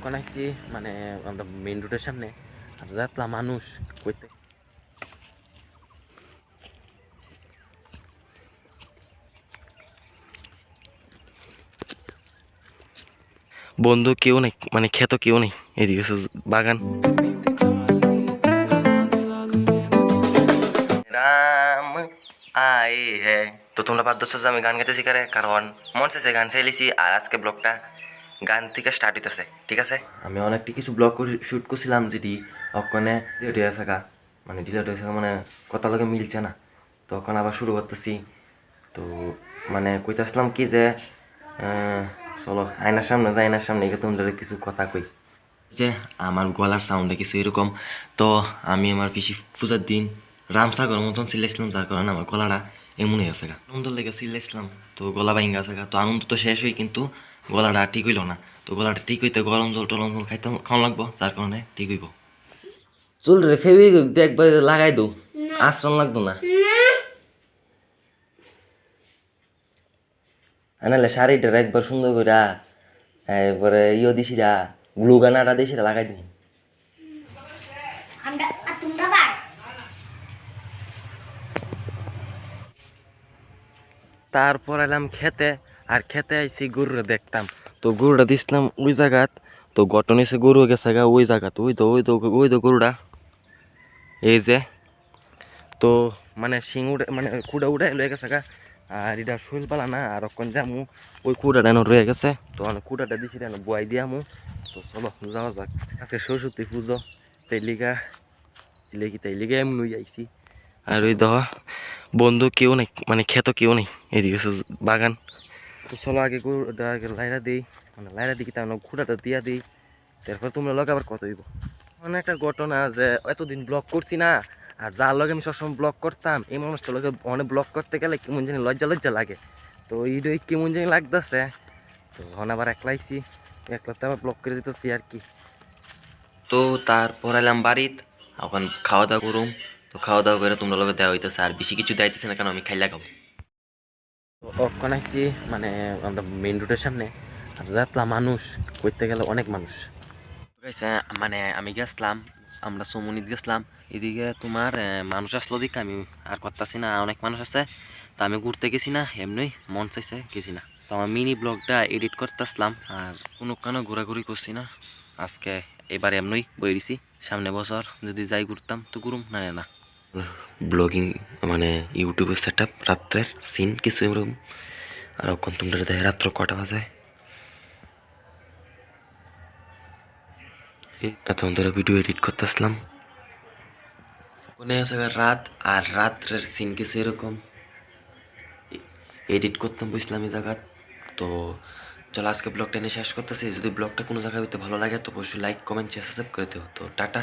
এখন আইছি মানে আমরা মেইন রোডের সামনে আর যাতলা মানুষ কইতে বন্ধু কেউ নেই, মানে খেত কেউ নেই, এদিকে বাগান। রাম আয়ে হ্যাঁ, তো তোমরা বাধ্য যে আমি গান গাইতেছি কারে, কারণ মন চাইছে গান চাইলেছি। আর আজকে ব্লগটা গান থেকে স্টার্ট হইতেছে, ঠিক আছে। আমি অনেকটি কিছু ব্লগ শুট করছিলাম যেটি ওখানে ডিলেট হয়ে থাকা, মানে ডিলেট হয়ে থাকা মানে কথা লগে মিলছে না, তখন আবার শুরু করতেছি। তো মানে কইতে আসলাম কি যে চলো আয়নার সামনে যাই, আয়নার সামনে গিয়ে তোমাদের কিছু কথা কই। যে আমার গলার সাউন্ডে কিছু এরকম, তো আমি আমার পিসি পূজার দিন রামসাগর মতন চিল্লাইছিলাম, যার কারণে আমার গলাটা এমনই আছে গা, আনন্দ লেগে চিল্লাইছিলাম, তো গলা বাইঙ্গা আছে গা। তো আনন্দ তো শেষ হই, কিন্তু গলাটা ঠিক হইল না। তো গলাটা ঠিক হইতে গরম জল টলম জল খাওয়া লাগবো, যার কারণে ঠিক হইব। চুল রে ফেবিকুইক দিয়ে একবার লাগাই দো, আশ্রম লাগতো না। আনালে শাড়িটার একবার সুন্দর করে এরপরে দিছিরা গ্লুগানাটা দিছিরা লাগাই দিন। তারপর এলাম খেতে, আর খেতে আইছি গরুরে দেখতাম। তো গরুটা দিছিলাম ওই জায়গাত, তো গঠন এসে গরু গেছে গা ওই জায়গাত, ওই তো গরুটা এই যে। তো মানে শিং উঠে মানে কুড়া উঠে লয়ে গেছে গা, আর এটা শৈল পালা না, আর অক্ষণ যামু ওই কুড়াটা রয়ে গেছে। তো আমি কুড়াটা দিছি বয়াই দিয়ামু। তো চলো যাওয়া যাক, আজকে সরস্বতী পুজো, তাইলিগা এমনি আইছি। আর ওই দেওয়া বন্ধু কেউ নেই, মানে খেত কেউ নেই, এদিকে বাগান। তো চলো আগে গরুটা আগে লাইরা দিই, মানে লাইরা দিই তার খুঁড়াটা দিয়া দিই, তারপর তোমরা লগে আবার কত হইব। মানে একটা ঘটনা যে এতদিন ব্লগ করছি না, আর যার লগে আমি সবসময় ব্লগ করতাম, এই মানুষটার লগে অনেক ব্লগ করতে গেলে কেমন জানি লজ্জা লজ্জা লাগে। তো এইটাই কেমন জানি লাগতেছে। তো এখন আবার একলাইছি, একলাতে আবার ব্লগ করে দিতেছি আর কি। তো তারপর এলাম বাড়িত, এখন খাওয়া দাওয়া করুম। তো খাওয়া দাওয়া করে তোমরা লগে দেওয়া হইতেছে, আর বেশি কিছু দেখাইতেছে না, কারণ আমি খাইলা খাবো। তো অক্ষণ আইছি মানে আমরা মেইন রোডের সামনে, আর যাতলা মানুষ করতে গেলে অনেক মানুষ। মানে আমি গেছিলাম, আমরা সমুনিত গেছিলাম, এদিকে তোমার মানুষ আসলো দিকে আমি আর করতেছি না, অনেক মানুষ আছে। তো আমি ঘুরতে গেছি না, এমনি মন চাইছে গেছি না। তো আমার মিনি ব্লগটা এডিট করতেছিলাম, আর কোনো ঘোরাঘুরি করছি না আজকে। এবার এমনই বই দিছি, সামনে বছর যদি যাই ঘুরতাম তো ঘুরুম, না না। ব্লগিং মানে ইউটিউবের সেট আপ, রাত্রের সিন কিছু এরকম। আর অক্ষণ তোমরা দেখে রাত্র কটা বাজে, এতক্ষণ ধরে ভিডিও এডিট করতেছিলাম। মনে আছে রাত, আর রাত্রের সিন কিছু এরকম এডিট করতাম বুঝলাম এই জায়গা। তো চলো আজকে ব্লগটা নিয়ে শেষ করতেছি। যদি ব্লগটা কোনো জায়গায় হইতে ভালো লাগে তো অবশ্যই লাইক কমেন্ট শেয়ার সাবস্ক্রাইব করে দিও। তো টাটা।